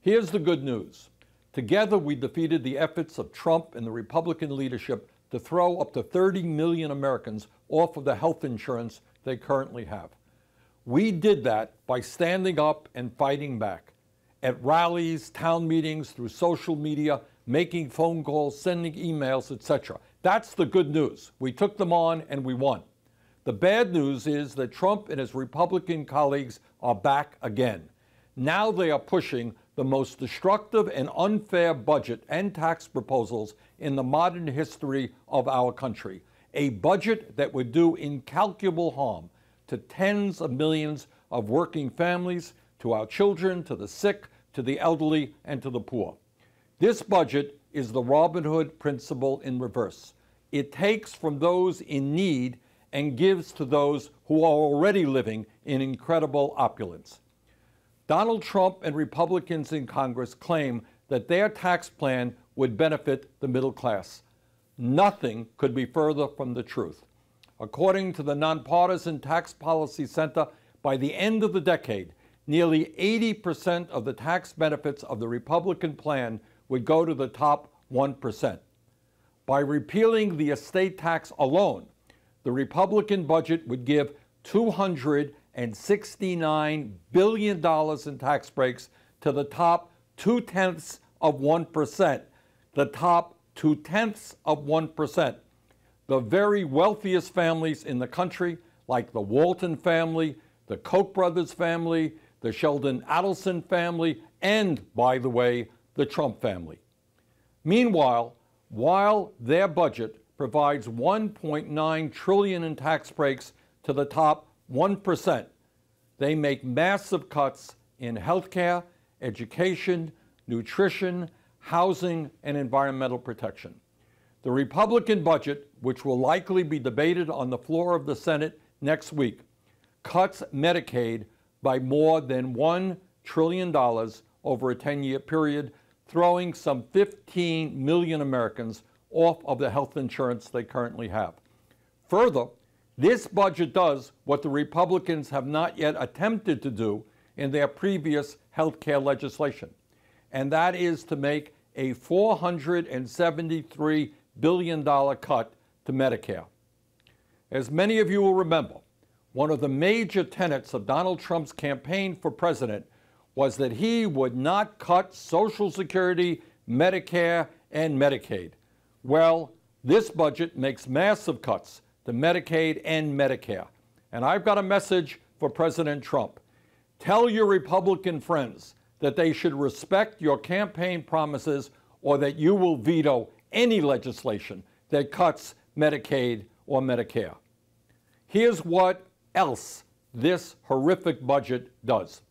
Here's the good news. Together, we defeated the efforts of Trump and the Republican leadership to throw up to 30 million Americans off of the health insurance they currently have. We did that by standing up and fighting back. At rallies, town meetings, through social media, making phone calls, sending emails, etc. That's the good news. We took them on and we won. The bad news is that Trump and his Republican colleagues are back again. Now they are pushing the most destructive and unfair budget and tax proposals in the modern history of our country. A budget that would do incalculable harm to tens of millions of working families, to our children, to the sick, to the elderly, and to the poor. This budget is the Robin Hood principle in reverse. It takes from those in need and gives to those who are already living in incredible opulence. Donald Trump and Republicans in Congress claim that their tax plan would benefit the middle class. Nothing could be further from the truth. According to the Nonpartisan Tax Policy Center, by the end of the decade, nearly 80% of the tax benefits of the Republican plan would go to the top 1%. By repealing the estate tax alone, the Republican budget would give $269 billion in tax breaks to the top 0.2%. The top 0.2%. The very wealthiest families in the country, like the Walton family, the Koch brothers family, the Sheldon Adelson family, and, by the way, the Trump family. Meanwhile, while their budget provides $1.9 trillion in tax breaks to the top 1%, they make massive cuts in healthcare, education, nutrition, housing, and environmental protection. The Republican budget, which will likely be debated on the floor of the Senate next week, cuts Medicaid by more than $1 trillion over a 10-year period, throwing some 15 million Americans off of the health insurance they currently have. Further, this budget does what the Republicans have not yet attempted to do in their previous health care legislation, and that is to make a $473 billion cut to Medicare. As many of you will remember, one of the major tenets of Donald Trump's campaign for president was that he would not cut Social Security, Medicare, and Medicaid. Well, this budget makes massive cuts to Medicaid and Medicare. And I've got a message for President Trump. Tell your Republican friends that they should respect your campaign promises or that you will veto any legislation that cuts Medicaid or Medicare. Here's what else this horrific budget does.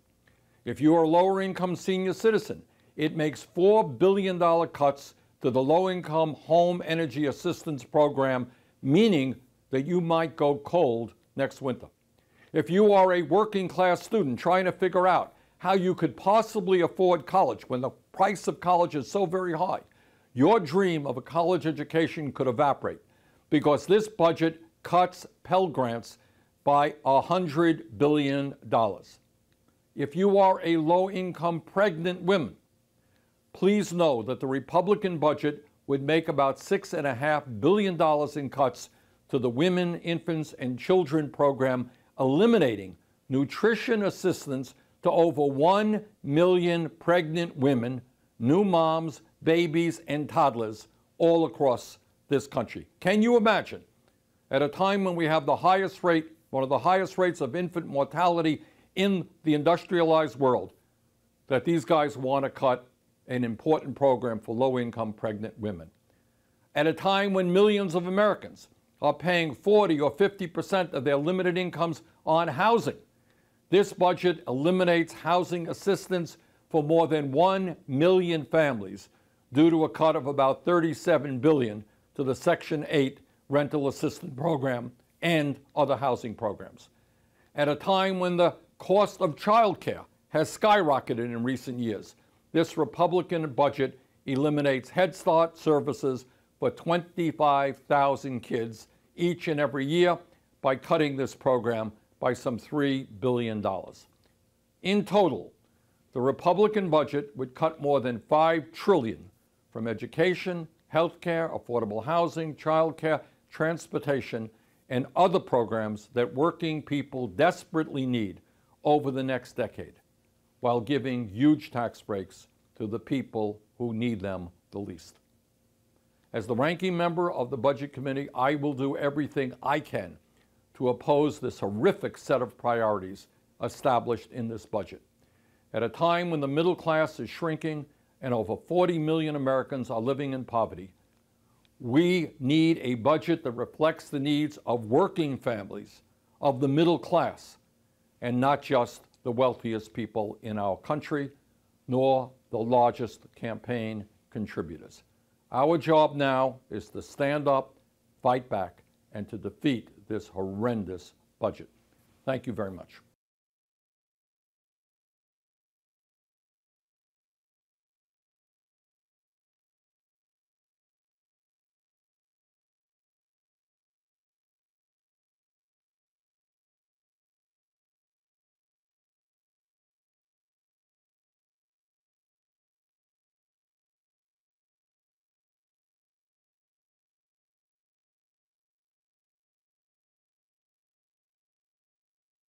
If you are a lower-income senior citizen, it makes $4 billion cuts to the Low-Income Home Energy Assistance Program, meaning that you might go cold next winter. If you are a working-class student trying to figure out how you could possibly afford college when the price of college is so very high, your dream of a college education could evaporate because this budget cuts Pell Grants by $100 billion. If you are a low-income pregnant woman, please know that the Republican budget would make about $6.5 billion in cuts to the Women, Infants, and Children program, eliminating nutrition assistance to over 1 million pregnant women, new moms, babies, and toddlers all across this country. Can you imagine, at a time when we have the highest rate, one of the highest rates of infant mortality in the industrialized world, that these guys want to cut an important program for low-income pregnant women? At a time when millions of Americans are paying 40 or 50% of their limited incomes on housing, this budget eliminates housing assistance for more than 1 million families due to a cut of about $37 billion to the Section 8 rental assistance program and other housing programs. At a time when the cost of child care has skyrocketed in recent years, this Republican budget eliminates Head Start services for 25,000 kids each and every year by cutting this program by some $3 billion. In total, The Republican budget would cut more than $5 trillion from education, health care, affordable housing, child care, transportation, and other programs that working people desperately need over the next decade, while giving huge tax breaks to the people who need them the least. As the ranking member of the Budget Committee, I will do everything I can to oppose this horrific set of priorities established in this budget. At a time when the middle class is shrinking and over 40 million Americans are living in poverty, we need a budget that reflects the needs of working families, of the middle class, and not just the wealthiest people in our country, nor the largest campaign contributors. Our job now is to stand up, fight back, and to defeat this horrendous budget. Thank you very much.